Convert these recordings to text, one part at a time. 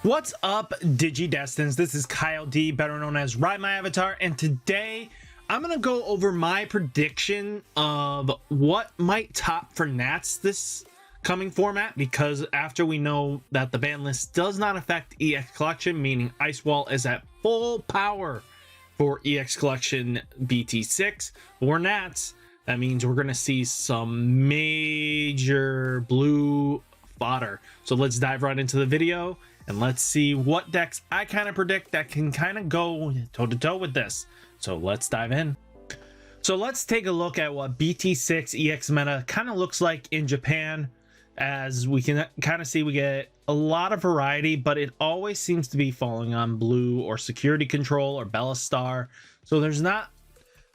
What's up, Digidestins? This is Kyle D, better known as Ridemyavatar, and today I'm gonna go over my prediction of what might top for Nats this coming format, because after we know that the ban list does not affect EX Collection, meaning Ice Wall is at full power for EX Collection BT6 or Nats, that means we're gonna see some major blue fodder. So let's dive right into the video and let's see what decks I kind of predict that can kind of go toe-to-toe with this. So let's dive in. So let's take a look at what BT6 EX meta kind of looks like in Japan. As we can kind of see, we get a lot of variety, but it always seems to be falling on blue or security control or Bellastar. So there's not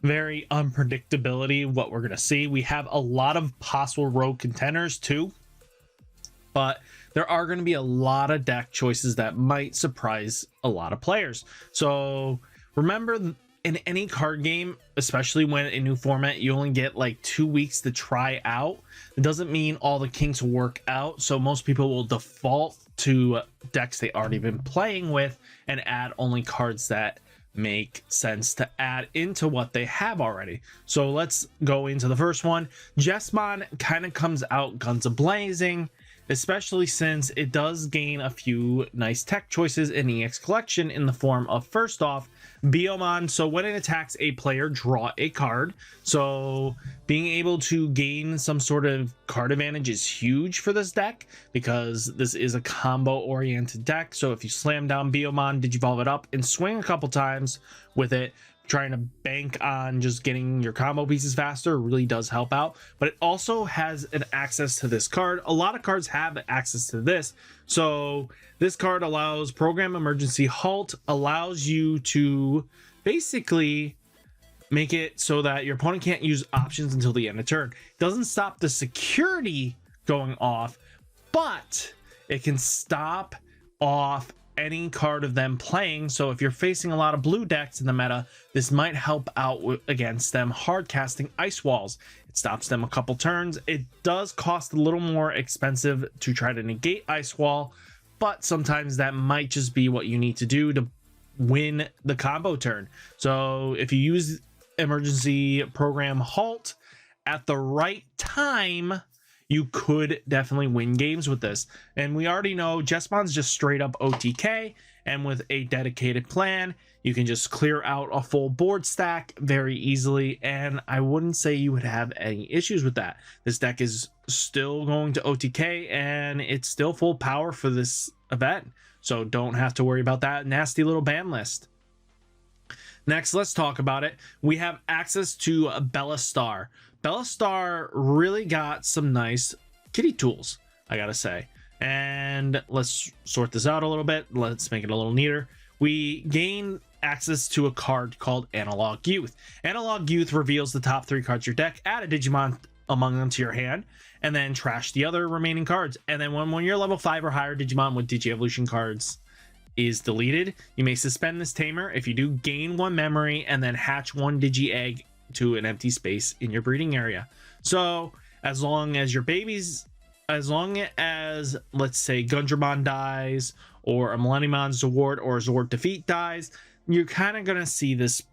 very unpredictability what we're going to see. We have a lot of possible rogue contenders too, but there are going to be a lot of deck choices that might surprise a lot of players. So remember, in any card game, especially when a new format, you only get like 2 weeks to try out. It doesn't mean all the kinks will work out. So most people will default to decks they already been playing with and add only cards that make sense to add into what they have already. So let's go into the first one. Digimon kind of comes out guns a-blazing, especially since it does gain a few nice tech choices in EX Collection in the form of, first off, Biyomon. So when it attacks a player, draw a card. So being able to gain some sort of card advantage is huge for this deck, because this is a combo oriented deck. So if you slam down Biyomon, digivolve it up and swing a couple times with it, trying to bank on just getting your combo pieces faster really does help out. But it also has an access to this card. A lot of cards have access to this. So this card allows Program Emergency Halt, allows you to basically make it so that your opponent can't use options until the end of turn. It doesn't stop the security going off, but it can stop off any card of them playing. So if you're facing a lot of blue decks in the meta, this might help out against them hard casting Ice Walls. It stops them a couple turns. It does cost a little more expensive to try to negate Ice Wall, but sometimes that might just be what you need to do to win the combo turn. So if you use Emergency Program Halt at the right time, you could definitely win games with this. And we already know Digimon's just straight up OTK, and with a dedicated plan, you can just clear out a full board stack very easily, and I wouldn't say you would have any issues with that. This deck is still going to OTK, and it's still full power for this event, so don't have to worry about that nasty little ban list. Next, let's talk about it. We have access to Bellastar. Bellastar really got some nice kitty tools, I gotta say. And let's sort this out a little bit. Let's make it a little neater. We gain access to a card called Analog Youth. Analog Youth reveals the top 3 cards of your deck, add a Digimon among them to your hand, and then trash the other remaining cards. And then when you're level 5 or higher, Digimon with Digi-Evolution cards is deleted. You may suspend this tamer. If you do, gain 1 memory and then hatch 1 Digi-Egg to an empty space in your breeding area. So as long as your babies, as long as, let's say, Gundramon dies, or a Millenniumon Zord or Zord Defeat dies, you're kind of going to see this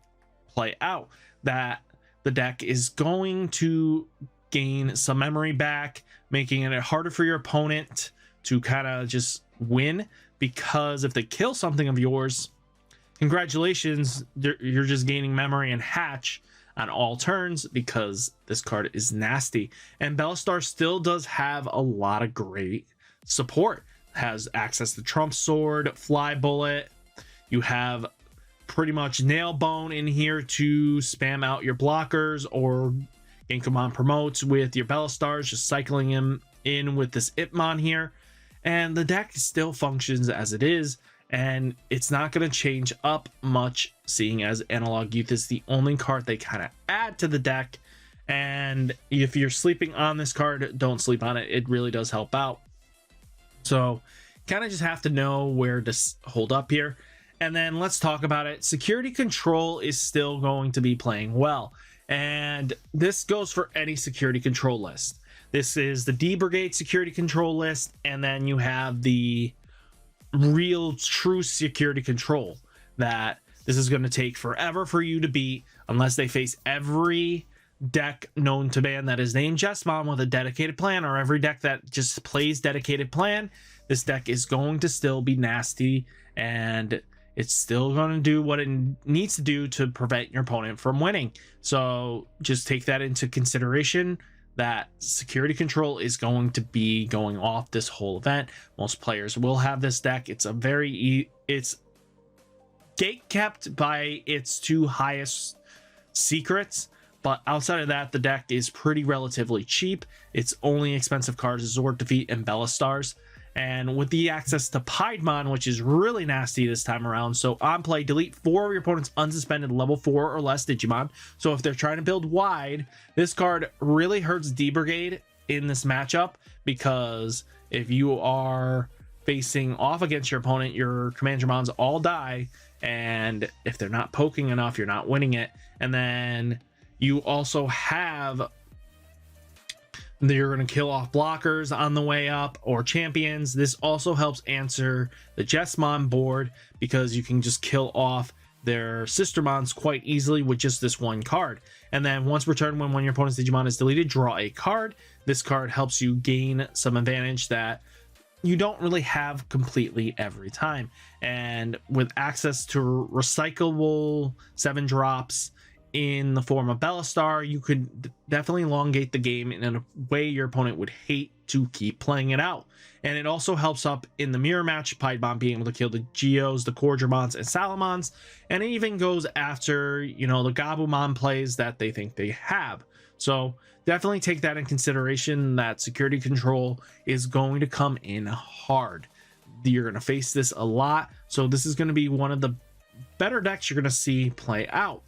play out, that the deck is going to gain some memory back, making it harder for your opponent to kind of just win, because if they kill something of yours, congratulations, you're just gaining memory and hatch on all turns, because this card is nasty. And Bellastar still does have a lot of great support. Has access to Trump Sword, Fly Bullet. You have pretty much Nail Bone in here to spam out your blockers, or Genkomon promotes with your Bellastars, just cycling him in with this Ipmon here. And the deck still functions as it is, and it's not going to change up much, seeing as Analog Youth is the only card they kind of add to the deck. And if you're sleeping on this card, don't sleep on it. It really does help out. So kind of just have to know where to hold up here. And then let's talk about it. Security control is still going to be playing well, and this goes for any security control list. This is the D Brigade security control list, and then you have the real true security control that this is going to take forever for you to beat unless they face every deck known to ban that is named Jesmon with a dedicated plan, or every deck that just plays dedicated plan. This deck is going to still be nasty, and it's still going to do what it needs to do to prevent your opponent from winning. So just take that into consideration, that security control is going to be going off this whole event. Most players will have this deck. It's gate kept by its two highest secrets, but outside of that, the deck is pretty relatively cheap. Its only expensive cards is Zord Defeat and Bellastars. And with the access to Piedmon, which is really nasty this time around. So on play, delete 4 of your opponent's unsuspended level 4 or less Digimon. So if they're trying to build wide, this card really hurts D-Brigade in this matchup, because if you are facing off against your opponent, your Commandramons all die. And if they're not poking enough, you're not winning it. And then you also have, you're going to kill off blockers on the way up or champions. This also helps answer the Jesmon board, because you can just kill off their sistermons quite easily with just this one card. And then once returned, when one of your opponent's Digimon is deleted, draw a card. This card helps you gain some advantage that you don't really have completely every time. And with access to recyclable 7-drops in the form of Bellastar, you could definitely elongate the game in a way your opponent would hate to keep playing it out. And it also helps up in the mirror match, Piedmon being able to kill the Geos, the Cordramons, and Salamons. And it even goes after, the Gabumon plays that they think they have. So definitely take that in consideration, that security control is going to come in hard. You're going to face this a lot. So this is going to be one of the better decks you're going to see play out.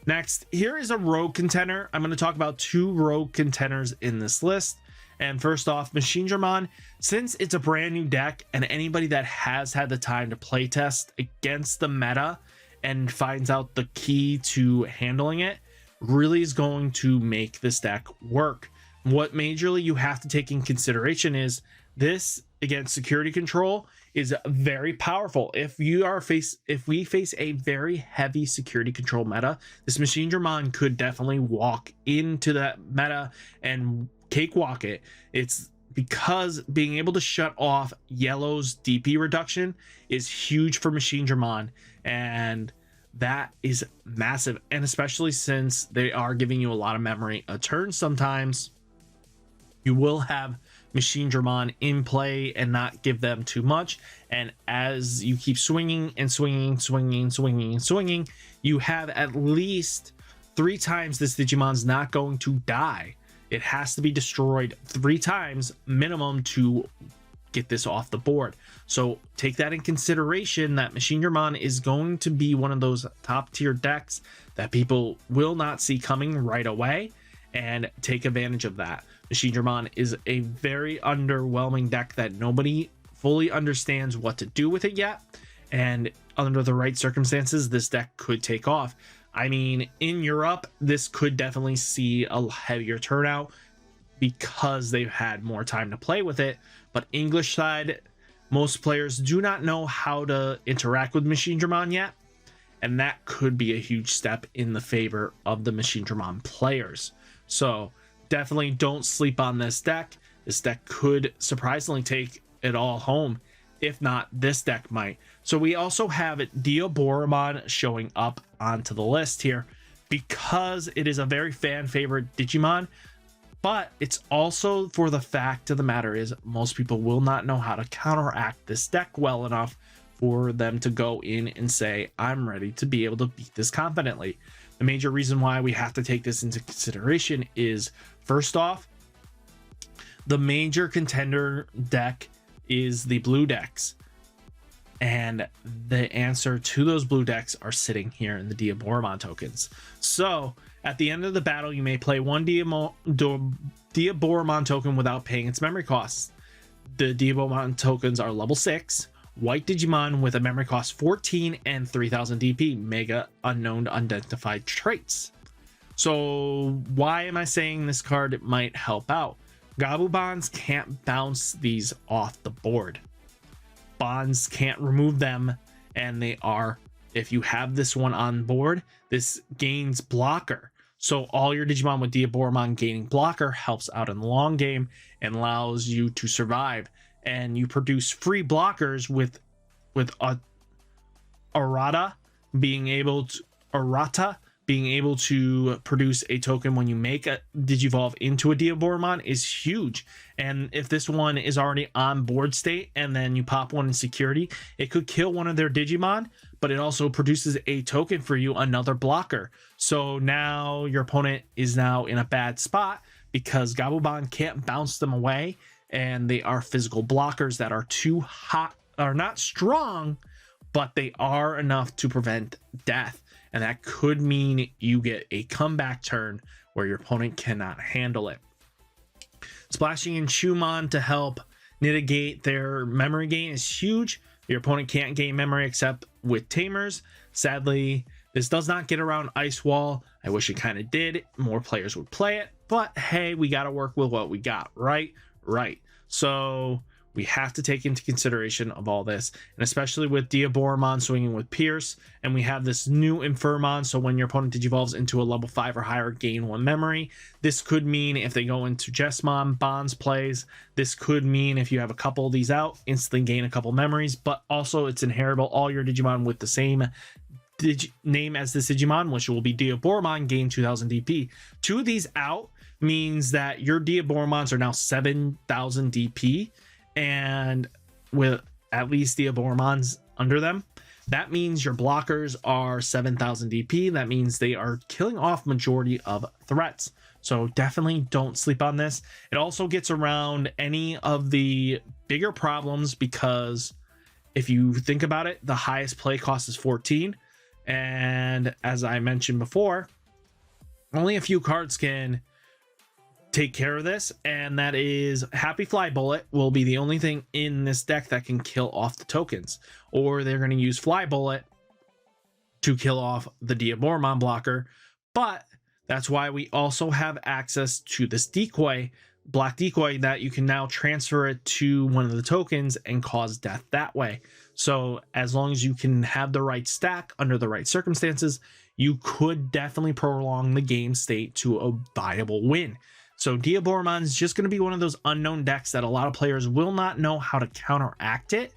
Next, here is a rogue contender. I'm going to talk about 2 rogue contenders in this list. And first off, Machinedramon. Since it's a brand new deck, and anybody that has had the time to playtest against the meta and finds out the key to handling it, really is going to make this deck work. What majorly you have to take in consideration is this against security control is very powerful. If we face a very heavy security control meta, this Machinedramon could definitely walk into that meta and cakewalk it. It's because being able to shut off yellow's DP reduction is huge for Machinedramon, and that is massive. And especially since they are giving you a lot of memory a turn, sometimes you will have Machinedramon in play and not give them too much. And as you keep swinging and swinging, you have at least 3 times this Digimon's not going to die. It has to be destroyed 3 times minimum to get this off the board. So take that in consideration, that Machinedramon is going to be one of those top tier decks that people will not see coming right away, and take advantage of that. Machinedramon is a very underwhelming deck that nobody fully understands what to do with it yet, and under the right circumstances, this deck could take off. I mean, in Europe, this could definitely see a heavier turnout because they've had more time to play with it, but English side, most players do not know how to interact with Machinedramon yet, and that could be a huge step in the favor of the Machinedramon players. So definitely don't sleep on this deck. This deck could surprisingly take it all home. If not, this deck might. So we also have Diaboromon showing up onto the list here because it is a very fan favorite Digimon, but it's also, for the fact of the matter is, most people will not know how to counteract this deck well enough for them to go in and say, I'm ready to be able to beat this confidently. The major reason why we have to take this into consideration is, first off, the major contender deck is the blue decks, and the answer to those blue decks are sitting here in the Diaboromon tokens. So at the end of the battle, you may play one Diaboromon token without paying its memory costs. The Diaboromon tokens are level 6 white Digimon with a memory cost 14 and 3000 DP, mega unknown unidentified traits. So why am I saying this card might help out? Gabumons can't bounce these off the board. bonds can't remove them, and they are, if you have this one on board, this gains blocker. So all your Digimon with Diaboromon gaining blocker helps out in the long game and allows you to survive. And you produce free blockers with Arata being able to produce a token when you make a Digivolve into a Diaboromon is huge. And if this one is already on board state and then you pop one in security, it could kill one of their Digimon, but it also produces a token for you, another blocker. So now your opponent is now in a bad spot because Gabumon can't bounce them away, and they are physical blockers that are too hot, are not strong, but they are enough to prevent death. And that could mean you get a comeback turn where your opponent cannot handle it. Splashing in Shumon to help mitigate their memory gain is huge. Your opponent can't gain memory except with Tamers. Sadly, this does not get around Ice Wall. I wish it kind of did. More players would play it, but hey, we got to work with what we got, right? Right. So we have to take into consideration of all this, and especially with Diaboromon swinging with Pierce, and we have this new Infirmon, so when your opponent digivolves into a level 5 or higher, gain 1 memory. This could mean if they go into Jessmon Bonds plays, this could mean if you have a couple of these out, instantly gain a couple memories, but also it's inheritable. All your Digimon with the same name as this Digimon, which will be Diaboromon, gain 2000 DP. 2 of these out means that your Diaboromons are now 7000 DP, and with at least Diaboromons under them, that means your blockers are 7000 DP. That means they are killing off majority of threats. So definitely don't sleep on this. It also gets around any of the bigger problems because if you think about it, the highest play cost is 14. And as I mentioned before, only a few cards can take care of this, and that is Happy Fly Bullet will be the only thing in this deck that can kill off the tokens, or they're going to use Fly Bullet to kill off the Diaboromon blocker. But that's why we also have access to this decoy, black decoy, that you can now transfer it to one of the tokens and cause death that way. So as long as you can have the right stack under the right circumstances, you could definitely prolong the game state to a viable win. So Diaboromon is just going to be one of those unknown decks that a lot of players will not know how to counteract it,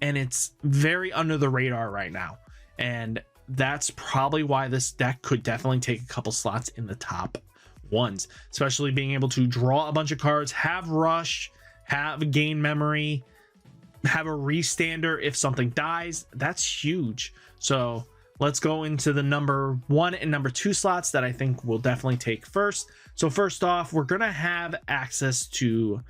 and it's very under the radar right now. And that's probably why this deck could definitely take a couple slots in the top ones, especially being able to draw a bunch of cards, have rush, have gain memory, have a restander if something dies. That's huge. So let's go into the number 1 and number 2 slots that I think we'll definitely take first. So first off, we're going to have access to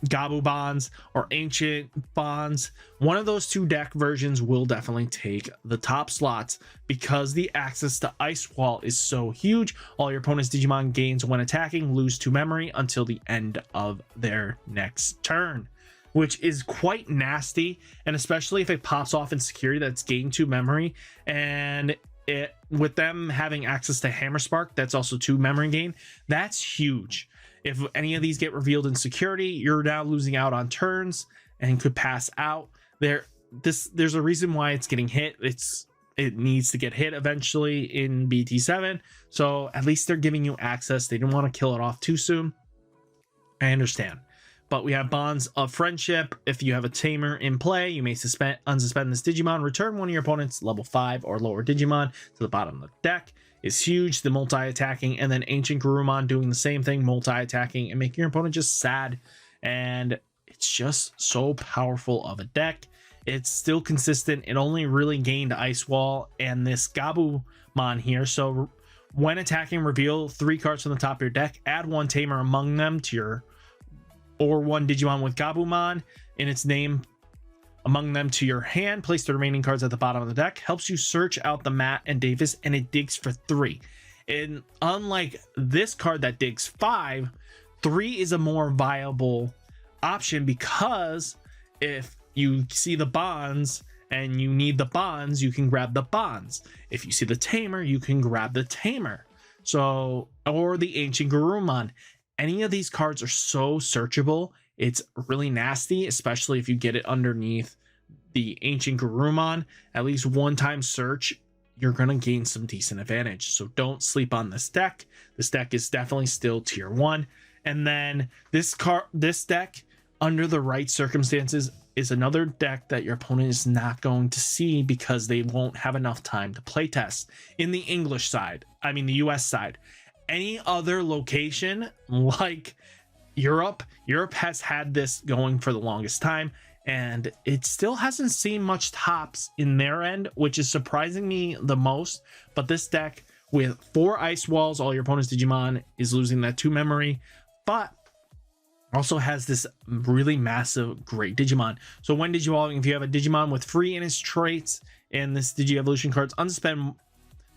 Gabu Bonds or Ancient Bonds. One of those 2 deck versions will definitely take the top slots because the access to Ice Wall is so huge. All your opponent's Digimon gains when attacking lose 2 memory until the end of their next turn, which is quite nasty. And especially if it pops off in security, that's gain 2 memory, and it with them having access to Hammer Spark, that's also 2 memory gain. That's huge. If any of these get revealed in security, you're now losing out on turns and could pass out. There's a reason why it's getting hit. It needs to get hit eventually in BT7. So at least they're giving you access. They didn't want to kill it off too soon. I understand. But we have Bonds of Friendship. If you have a Tamer in play, you may unsuspend this Digimon. Return one of your opponent's level 5 or lower Digimon to the bottom of the deck. Is huge. The multi-attacking, and then Ancient Garurumon doing the same thing, multi-attacking and making your opponent just sad. And it's just so powerful of a deck. It's still consistent. It only really gained Ice Wall and this Gabumon here. So when attacking, reveal 3 cards from the top of your deck. Add 1 Tamer among them to your, or 1 Digimon with Gabumon in its name among them to your hand. Place the remaining cards at the bottom of the deck. Helps you search out the Matt and Davis, and it digs for 3. And unlike this card that digs 5, 3 is a more viable option, because if you see the Bonds and you need the Bonds, you can grab the Bonds. If you see the Tamer, you can grab the Tamer. So, or the Ancient Garurumon. Any of these cards are so searchable. It's really nasty, especially if you get it underneath the Ancient Garurumon, at least one time search, you're going to gain some decent advantage. So don't sleep on this deck. This deck is definitely still tier 1. And then this deck, under the right circumstances, is another deck that your opponent is not going to see because they won't have enough time to playtest. In the English side, I mean the US side, any other location like Europe has had this going for the longest time, and it still hasn't seen much tops in their end, which is surprising me the most. But this deck with 4 Ice Walls, all your opponent's Digimon is losing that 2 memory, but also has this really massive great Digimon. So when Digivolving, if you have a Digimon with free in its traits and this Digi-Evolution cards, unsuspend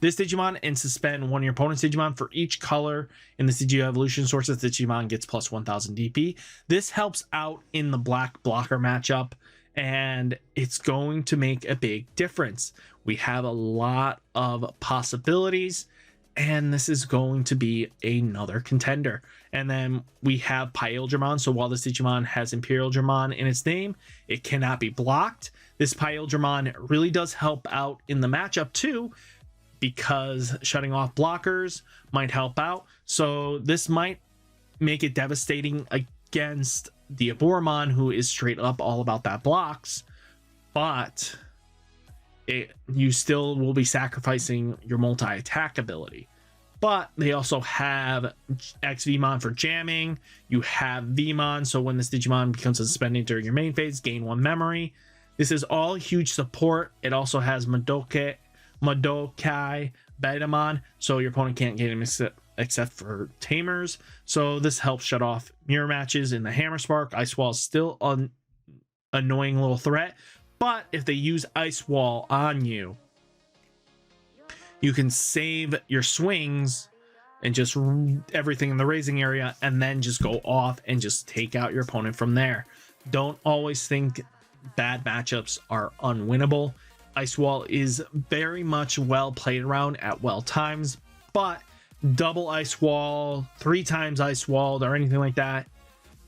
this Digimon and suspend one of your opponent's Digimon for each color in the Digi-Evolution sources. The Digimon gets plus 1000 DP. This helps out in the black blocker matchup, and it's going to make a big difference. We have a lot of possibilities, and this is going to be another contender. And then we have Pyldramon. So while this Digimon has Imperial Dramon in its name, it cannot be blocked. This Pyldramon really does help out in the matchup too, because shutting off blockers might help out. So this might make it devastating against the Aboromon, who is straight up all about that blocks, but you still will be sacrificing your multi-attack ability. But they also have XVmon for jamming. You have Vmon, so when this Digimon becomes suspended during your main phase, gain 1 memory. This is all huge support. It also has Madokai Betamon, so your opponent can't get him except for Tamers. So this helps shut off mirror matches in the Hammer Spark. Ice Wall is still an annoying little threat, but if they use Ice Wall on you, you can save your swings and just everything in the raising area, and then just go off and just take out your opponent from there. Don't always think bad matchups are unwinnable. Ice Wall is very much well played around at well times, but double Ice Wall, 3 times Ice Walled, or anything like that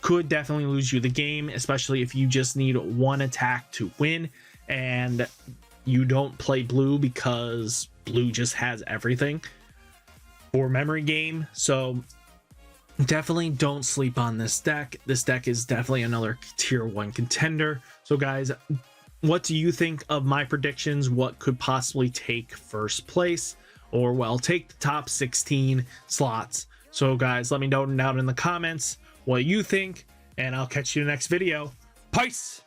could definitely lose you the game, especially if you just need 1 attack to win and you don't play blue because blue just has everything for memory game. So definitely don't sleep on this deck. This deck is definitely another tier 1 contender. So guys, what do you think of my predictions? What could possibly take first place, or well, take the top 16 slots? So guys, let me know down in the comments what you think, and I'll catch you in the next video. Peace.